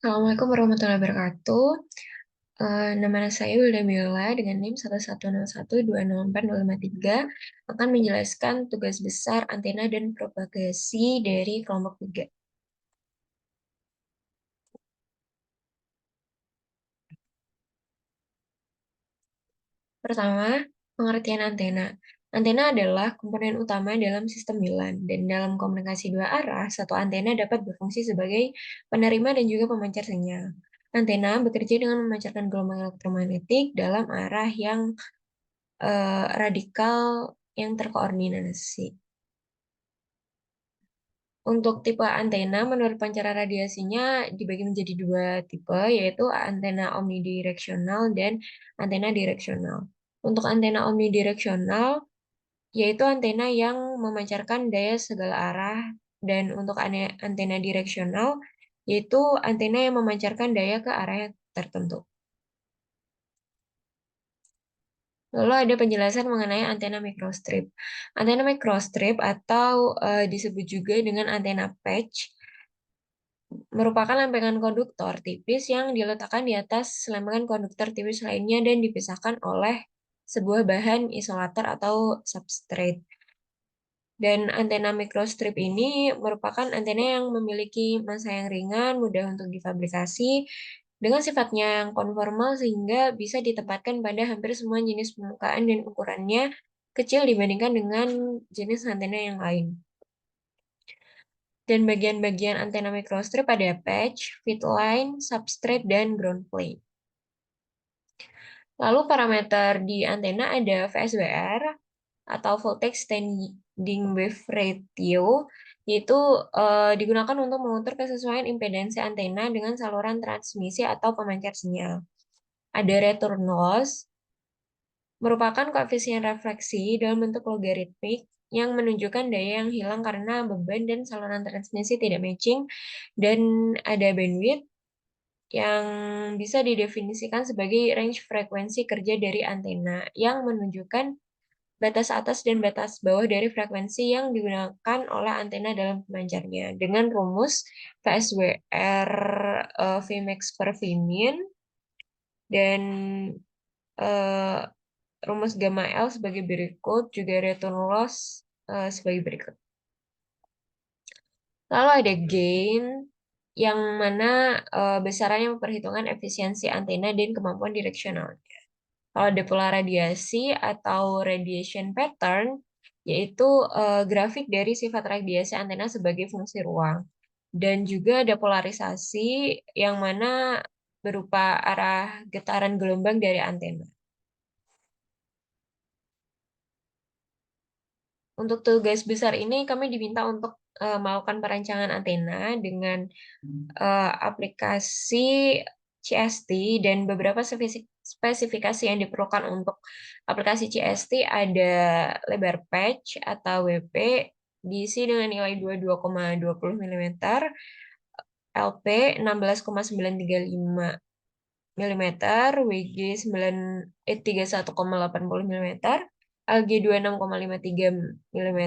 Assalamualaikum warahmatullahi wabarakatuh. Nama saya Wilda Miola dengan NIM 110120405 akan menjelaskan tugas besar antena dan propagasi dari kelompok 3. Pertama, pengertian antena. Antena adalah komponen utama dalam sistem WLAN, dan dalam komunikasi dua arah, satu antena dapat berfungsi sebagai penerima dan juga pemancar sinyal. Antena bekerja dengan memancarkan gelombang elektromagnetik dalam arah yang radikal yang terkoordinasi. Untuk tipe antena, menurut pancaran radiasinya dibagi menjadi dua tipe, yaitu antena omnidireksional dan antena direksional. Untuk antena omnidireksional, yaitu antena yang memancarkan daya segala arah, dan untuk antena direksional, yaitu antena yang memancarkan daya ke arah tertentu. Lalu ada penjelasan mengenai antena microstrip. Antena microstrip atau disebut juga dengan antena patch merupakan lempengan konduktor tipis yang diletakkan di atas lempengan konduktor tipis lainnya dan dipisahkan oleh sebuah bahan isolator atau substrate. Dan antena microstrip ini merupakan antena yang memiliki massa yang ringan, mudah untuk difabrikasi, dengan sifatnya yang konformal sehingga bisa ditempatkan pada hampir semua jenis permukaan dan ukurannya kecil dibandingkan dengan jenis antena yang lain. Dan bagian-bagian antena microstrip ada patch, feed line, substrate, dan ground plane. Lalu parameter di antena ada VSWR atau voltage standing wave ratio, yaitu digunakan untuk mengukur kesesuaian impedansi antena dengan saluran transmisi atau pemancar sinyal. Ada return loss, merupakan koefisien refleksi dalam bentuk logaritmik yang menunjukkan daya yang hilang karena beban dan saluran transmisi tidak matching, dan ada bandwidth yang bisa didefinisikan sebagai range frekuensi kerja dari antena yang menunjukkan batas atas dan batas bawah dari frekuensi yang digunakan oleh antena dalam pemancarnya dengan rumus VSWR Vmax per Vmin dan eh, rumus gamma L sebagai berikut, juga return loss sebagai berikut. Lalu ada gain, yang mana besarannya memperhitungkan efisiensi antena dan kemampuan direksional. Kalau ada pola radiasi atau radiation pattern, yaitu grafik dari sifat radiasi antena sebagai fungsi ruang. Dan juga ada polarisasi yang mana berupa arah getaran gelombang dari antena. Untuk tugas besar ini kami diminta untuk melakukan perancangan antena dengan aplikasi CST, dan beberapa spesifikasi yang diperlukan untuk aplikasi CST ada lebar patch atau WP diisi dengan nilai 22,20 mm, LP 16,935 mm, WG 31,80 mm, LG 26,53 mm,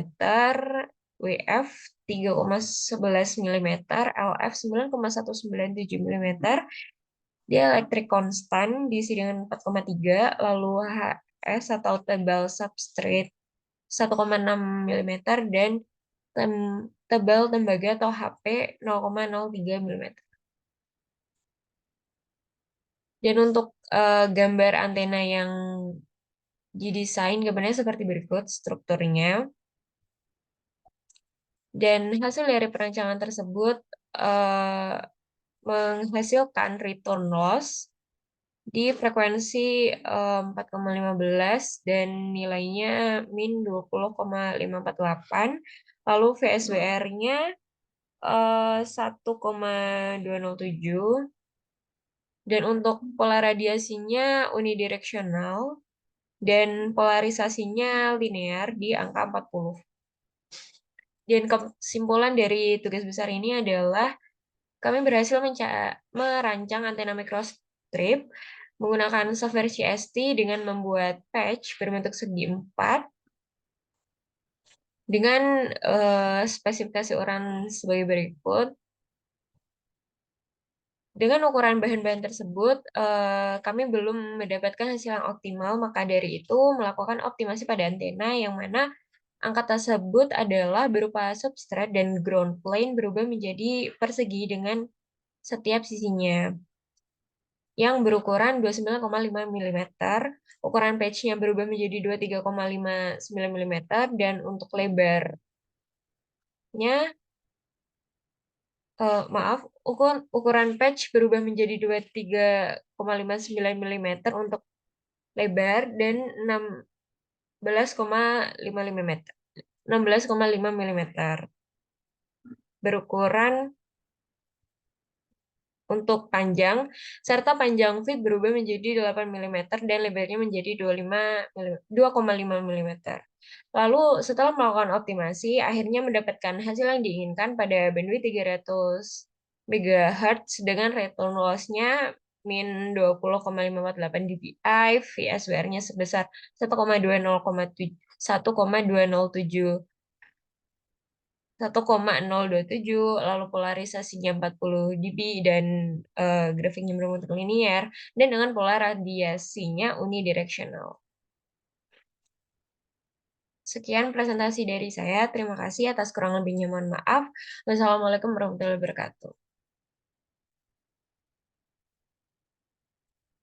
WF 3,11 mm, LF 9,197 mm. Dia elektrik konstan diisi dengan 4,3, lalu HS atau tebal substrate 1,6 mm, dan tebal tembaga atau HP 0,03 mm. Dan untuk gambar antena yang didesain gambarnya seperti berikut strukturnya. Dan hasil dari perancangan tersebut eh, menghasilkan return loss di frekuensi 4,15 dan nilainya min 20,548. Lalu VSWR-nya 1,207, dan untuk pola radiasinya unidireksional dan polarisasinya linear di angka 40. Dan kesimpulan dari tugas besar ini adalah kami berhasil merancang antena microstrip menggunakan software CST dengan membuat patch berbentuk segi 4 dengan spesifikasi ukuran sebagai berikut. Dengan ukuran bahan-bahan tersebut, kami belum mendapatkan hasil yang optimal, maka dari itu melakukan optimasi pada antena yang mana angka tersebut adalah berupa substrat dan ground plane berubah menjadi persegi dengan setiap sisinya yang berukuran 29,5 mm, ukuran patch-nya berubah menjadi 23,59 mm, dan untuk lebarnya, maaf, ukuran patch berubah menjadi 23,59 mm untuk lebar dan 16,5 mm. 16,5 mm. Berukuran untuk panjang, serta panjang feed berubah menjadi 8 mm dan lebarnya menjadi 2,5 mm. Lalu setelah melakukan optimasi, akhirnya mendapatkan hasil yang diinginkan pada bandwidth 300 MHz dengan return loss-nya min 20,548 dpi, VSWR-nya sebesar 1,207, lalu polarisasinya 40 dB dan grafiknya berbentuk linier, dan dengan pola radiasinya unidireksional. Sekian presentasi dari saya. Terima kasih atas kurang lebihnya. Mohon maaf. Wassalamualaikum warahmatullahi wabarakatuh.